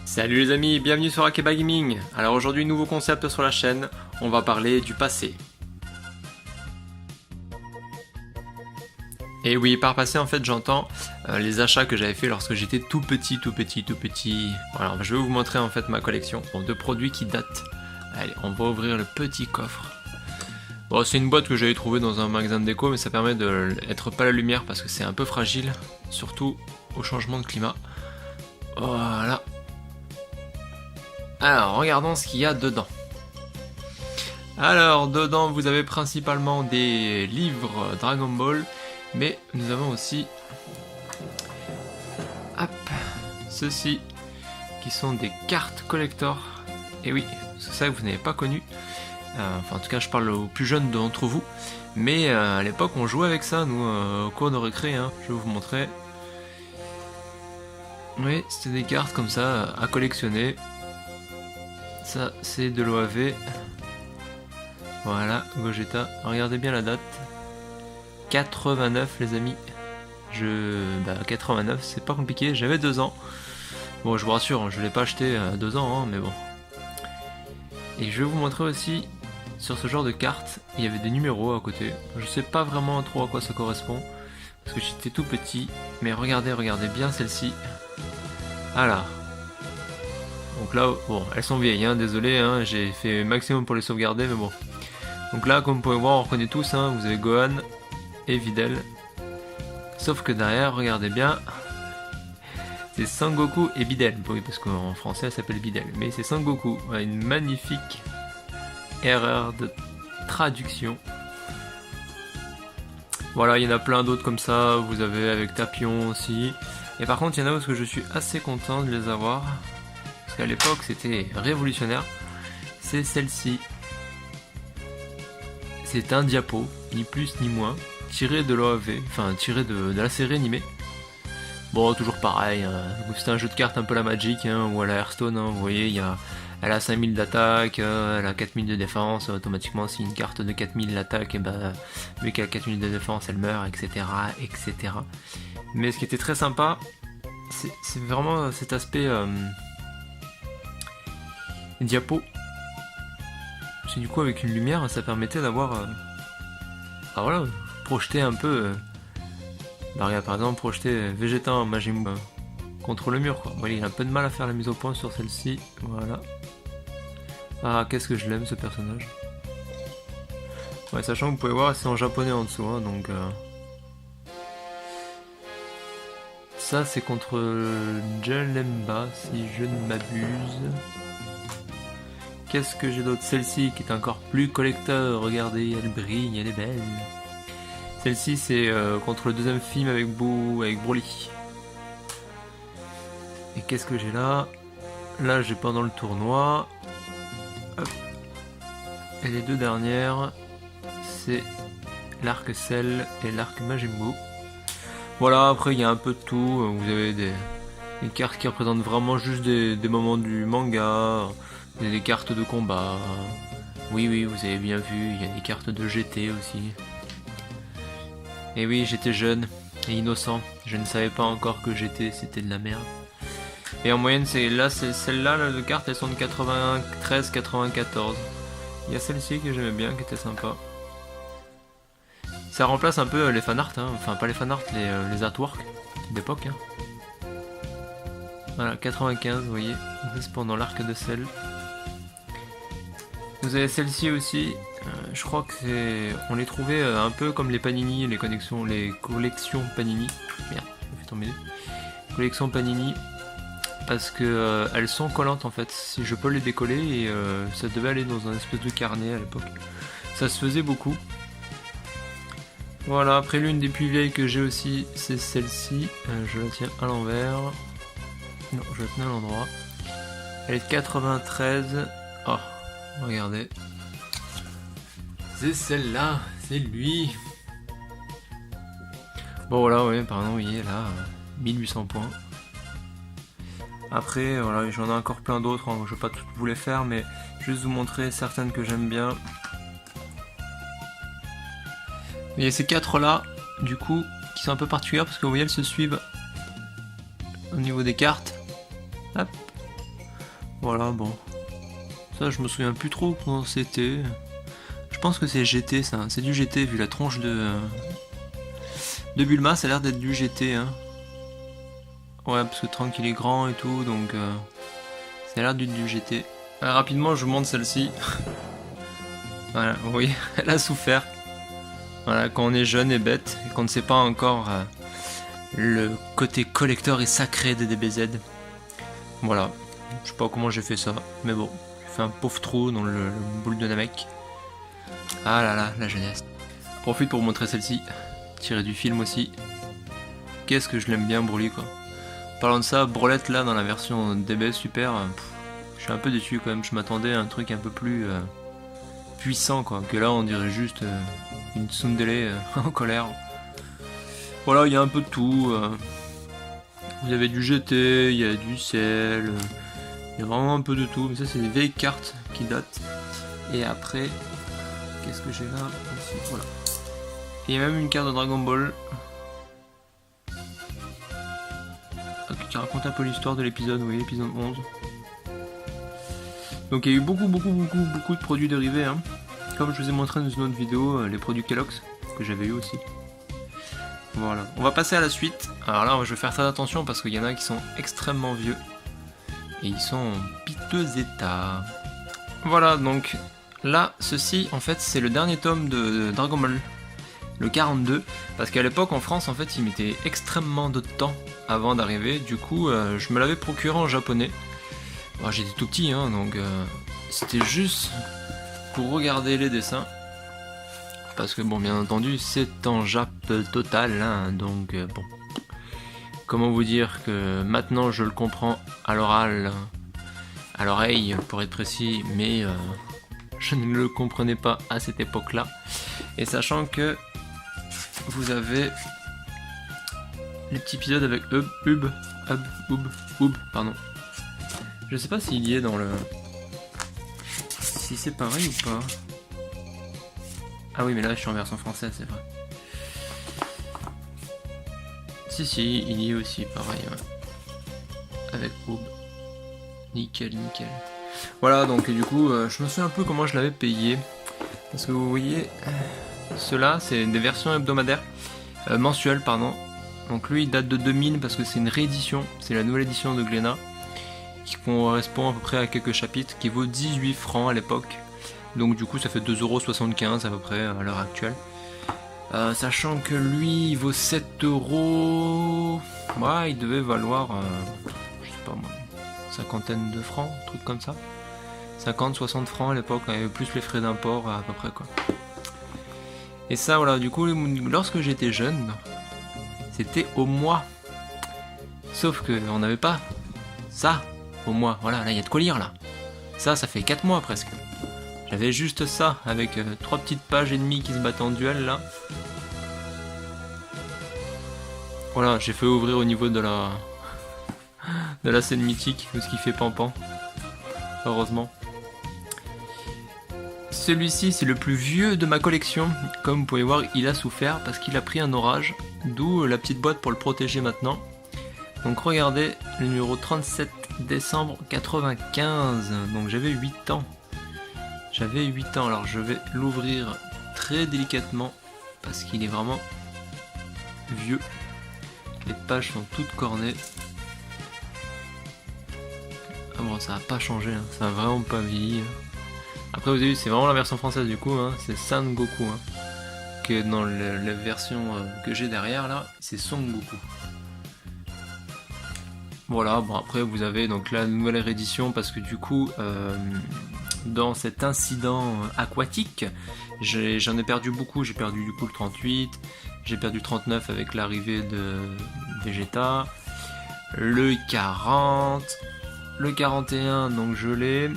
Salut les amis, bienvenue sur Akeba Gaming. Alors aujourd'hui, nouveau concept sur la chaîne, on va parler du passé. Et oui, par passé en fait j'entends les achats que j'avais fait lorsque j'étais tout petit. Alors je vais vous montrer en fait ma collection de produits qui datent. Allez, on va ouvrir le petit coffre. Bon, c'est une boîte que j'avais trouvée dans un magasin de déco, mais ça permet d'être pas à la lumière parce que c'est un peu fragile, surtout au changement de climat. Voilà. Alors, regardons ce qu'il y a dedans. Alors, dedans, vous avez principalement des livres Dragon Ball, mais nous avons aussi, hop, ceci, qui sont des cartes collector. Et oui, c'est ça que vous n'avez pas connu. Enfin, en tout cas, je parle aux plus jeunes d'entre vous. Mais à l'époque, on jouait avec ça, nous, au cours de récré. Hein. Je vais vous montrer. Oui, c'était des cartes comme ça, à collectionner. Ça, c'est de l'OAV. Voilà, Gogeta. Regardez bien la date. 89, les amis. 89, c'est pas compliqué. J'avais 2 ans. Bon, je vous rassure, je l'ai pas acheté à 2 ans, hein, mais bon. Et je vais vous montrer aussi, sur ce genre de cartes, il y avait des numéros à côté. Je sais pas vraiment trop à quoi ça correspond, parce que j'étais tout petit. Mais regardez bien celle-ci. Voilà. Donc là, bon, elles sont vieilles, hein, désolé, hein, j'ai fait maximum pour les sauvegarder, mais bon. Donc là, comme vous pouvez voir, on reconnaît tous, hein, vous avez Gohan et Videl. Sauf que derrière, regardez bien, c'est Sangoku et Videl. Oui, parce qu'en français, elle s'appelle Videl, mais c'est Sangoku. Voilà, une magnifique erreur de traduction. Voilà, il y en a plein d'autres comme ça, vous avez avec Tapion aussi. Et par contre, il y en a où je suis assez content de les avoir. Parce qu'à l'époque c'était révolutionnaire, c'est celle-ci. C'est un diapo, ni plus ni moins, tiré de l'OAV, enfin tiré de la série animée. Bon, toujours pareil, hein. C'est un jeu de cartes un peu la Magic, hein, ou à la Hearthstone, hein. Vous voyez, elle a 5000 d'attaque, elle a 4000 de défense, automatiquement si une carte de 4000 l'attaque, et ben, vu qu'elle a 4000 de défense, elle meurt, etc. Mais ce qui était très sympa, c'est vraiment cet aspect... diapo. C'est du coup avec une lumière, ça permettait d'avoir, voilà, projeter un peu. Regarde, par exemple, projeter Vegeta en Majin Buu contre le mur, quoi. Bon, il a un peu de mal à faire la mise au point sur celle-ci. Voilà. Ah, qu'est-ce que je l'aime ce personnage. Ouais, sachant que vous pouvez voir, c'est en japonais en dessous, hein, donc. Ça, c'est contre Jalemba, si je ne m'abuse. Qu'est-ce que j'ai d'autre? Celle-ci qui est encore plus collector, regardez, elle brille, elle est belle. Celle-ci c'est contre le deuxième film avec Broly. Et qu'est-ce que j'ai là? Là j'ai pendant le tournoi. Hop. Et les deux dernières, c'est l'arc Cell et l'arc Majin Buu. Voilà, après il y a un peu de tout, vous avez des cartes qui représentent vraiment juste des moments du manga. Il y a des cartes de combat. Oui, vous avez bien vu, il y a des cartes de GT aussi. Et oui, j'étais jeune et innocent. Je ne savais pas encore que GT c'était de la merde. Et en moyenne, celle-là, de cartes, elles sont de 93-94. Il y a celle-ci que j'aimais bien, qui était sympa. Ça remplace un peu les fanarts, hein. Enfin pas les fanarts, les artworks d'époque. Hein. Voilà, 95, vous voyez, c'est pendant l'arc de Cell. Vous avez celle-ci aussi, je crois que on les trouvait un peu comme les Panini, les collections Panini. Merde, je vais tomber. Collections Panini, parce que elles sont collantes en fait. Si je peux les décoller, et ça devait aller dans un espèce de carnet à l'époque. Ça se faisait beaucoup. Voilà, après l'une des plus vieilles que j'ai aussi, c'est celle-ci. Je la tiens à l'envers. Non, je la tiens à l'endroit. Elle est de 93. Oh. Regardez. C'est celle-là, c'est lui. Bon voilà, ouais, pardon, vous voyez là, 1800 points. Après, voilà, j'en ai encore plein d'autres, hein, je vais pas toutes vous les faire, mais juste vous montrer certaines que j'aime bien. Il y a ces 4 là, du coup, qui sont un peu particulières parce que vous voyez, elles se suivent au niveau des cartes. Hop. Voilà, bon. Ça, je me souviens plus trop comment c'était. Je pense que c'est GT, ça. C'est du GT, vu la tronche de Bulma, ça a l'air d'être du GT, hein. Ouais, parce que Trank il est grand et tout, donc ça a l'air du GT. Rapidement, je vous montre celle-ci. Voilà, vous voyez, elle a souffert. Voilà, quand on est jeune et bête, et qu'on ne sait pas encore le côté collector et sacré des DBZ. Voilà, je sais pas comment j'ai fait ça, mais bon, j'ai fait un pauvre trou dans le boule de Namek. Ah là là, la jeunesse. Profite pour vous montrer celle-ci, tirée du film aussi. Qu'est-ce que je l'aime bien, Broly, quoi. Parlant de ça, Brolette là dans la version DBS Super, je suis un peu déçu quand même, je m'attendais à un truc un peu plus puissant, quoi, que là on dirait juste une tsundere en colère. Voilà, il y a un peu de tout, vous avez du GT, il y a du ciel, il y a vraiment un peu de tout, mais ça c'est des vieilles cartes qui datent. Et après, qu'est-ce que j'ai là aussi, voilà. Il y a même une carte de Dragon Ball. Qui raconte un peu l'histoire de l'épisode, oui, l'épisode 11. Donc il y a eu beaucoup de produits dérivés, hein. Comme je vous ai montré dans une autre vidéo, les produits Kellogg's, que j'avais eu aussi. Voilà, on va passer à la suite. Alors là, je vais faire très attention parce qu'il y en a qui sont extrêmement vieux. Et ils sont en piteux état. Voilà, donc là, ceci, en fait, c'est le dernier tome de Dragon Ball. Le 42, parce qu'à l'époque en France en fait il mettait extrêmement de temps avant d'arriver, du coup je me l'avais procuré en japonais. Bon, j'étais tout petit hein, donc c'était juste pour regarder les dessins, parce que bon bien entendu c'est en jap total hein, donc bon, comment vous dire que maintenant je le comprends à l'oral, à l'oreille pour être précis, mais je ne le comprenais pas à cette époque là, et sachant que vous avez les petits épisodes avec Ub, pardon. Je sais pas s'il y est dans le... Si c'est pareil ou pas. Ah oui, mais là je suis en version française, c'est vrai. Si, il y est aussi, pareil, ouais. Avec Ub. Nickel. Voilà, donc du coup, je me souviens un peu comment je l'avais payé. Parce que vous voyez... Ceux-là, c'est des versions hebdomadaires, mensuelles, pardon. Donc lui, il date de 2000 parce que c'est une réédition, c'est la nouvelle édition de Glénat, qui correspond à peu près à quelques chapitres, qui vaut 18 francs à l'époque. Donc du coup, ça fait 2,75€ à peu près à l'heure actuelle. Sachant que lui, il vaut 7€. Ouais, il devait valoir, je sais pas moi, cinquantaine de francs, un truc comme ça. 50-60 francs à l'époque, plus les frais d'import à peu près quoi. Et ça voilà, du coup lorsque j'étais jeune, c'était au mois. Sauf que on n'avait pas ça au mois. Voilà, là il y a de quoi lire là. Ça fait 4 mois presque. J'avais juste ça avec 3 petites pages et demie qui se battent en duel là. Voilà, j'ai fait ouvrir au niveau de la scène mythique, de ce qui fait pampan. Heureusement. Celui-ci c'est le plus vieux de ma collection, comme vous pouvez voir il a souffert parce qu'il a pris un orage, d'où la petite boîte pour le protéger maintenant. Donc regardez, le numéro 37 décembre 95, donc j'avais 8 ans. Alors je vais l'ouvrir très délicatement parce qu'il est vraiment vieux. Les pages sont toutes cornées. Ah bon, ça a pas changé, hein. Ça a vraiment pas vieilli. Après vous avez vu, c'est vraiment la version française du coup, hein. C'est San Goku. Hein. Que dans la version que j'ai derrière là, c'est Son Goku. Voilà, bon après vous avez donc la nouvelle réédition parce que du coup, dans cet incident aquatique, j'en ai perdu beaucoup. J'ai perdu du coup le 38, j'ai perdu le 39 avec l'arrivée de Vegeta, le 40... Le 41, donc je l'ai.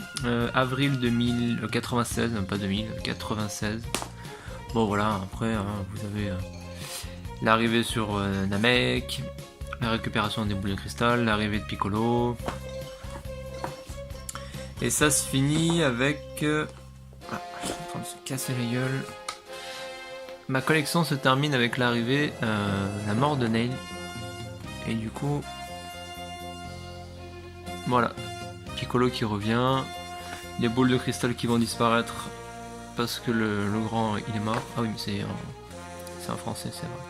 Avril 2096, pas 2000, 96. Bon voilà, après hein, vous avez l'arrivée sur Namek, la récupération des boules de cristal, l'arrivée de Piccolo. Et ça se finit avec... je suis en train de se casser la gueule. Ma collection se termine avec l'arrivée, la mort de Nail. Et du coup... Voilà, Piccolo qui revient. Les boules de cristal qui vont disparaître parce que le grand il est mort. Ah oui, mais c'est un français, c'est vrai.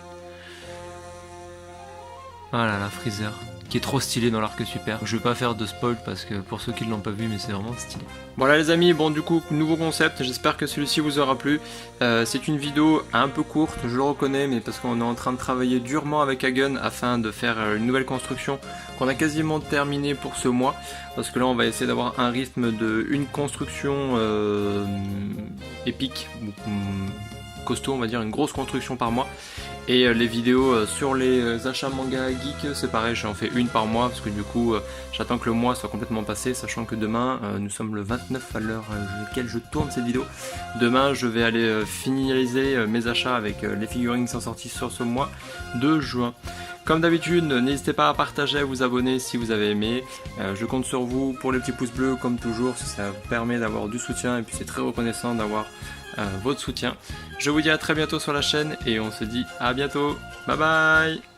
Ah là là, Freezer, qui est trop stylé dans l'arc super. Je vais pas faire de spoil parce que pour ceux qui ne l'ont pas vu, mais c'est vraiment stylé. Voilà les amis, bon du coup, nouveau concept, j'espère que celui-ci vous aura plu. C'est une vidéo un peu courte, je le reconnais, mais parce qu'on est en train de travailler durement avec Hagen afin de faire une nouvelle construction qu'on a quasiment terminée pour ce mois. Parce que là on va essayer d'avoir un rythme de une construction épique, costaud on va dire, une grosse construction par mois. Et les vidéos sur les achats manga geek, c'est pareil, j'en fais une par mois parce que du coup j'attends que le mois soit complètement passé, sachant que demain, nous sommes le 29 à l'heure à laquelle je tourne cette vidéo. Demain je vais aller finaliser mes achats avec les figurines qui sont sorties sur ce mois de juin. Comme d'habitude, n'hésitez pas à partager, à vous abonner si vous avez aimé. Je compte sur vous pour les petits pouces bleus comme toujours, ça vous permet d'avoir du soutien et puis c'est très reconnaissant d'avoir votre soutien. Je vous dis à très bientôt sur la chaîne et on se dit à bientôt. Bye bye.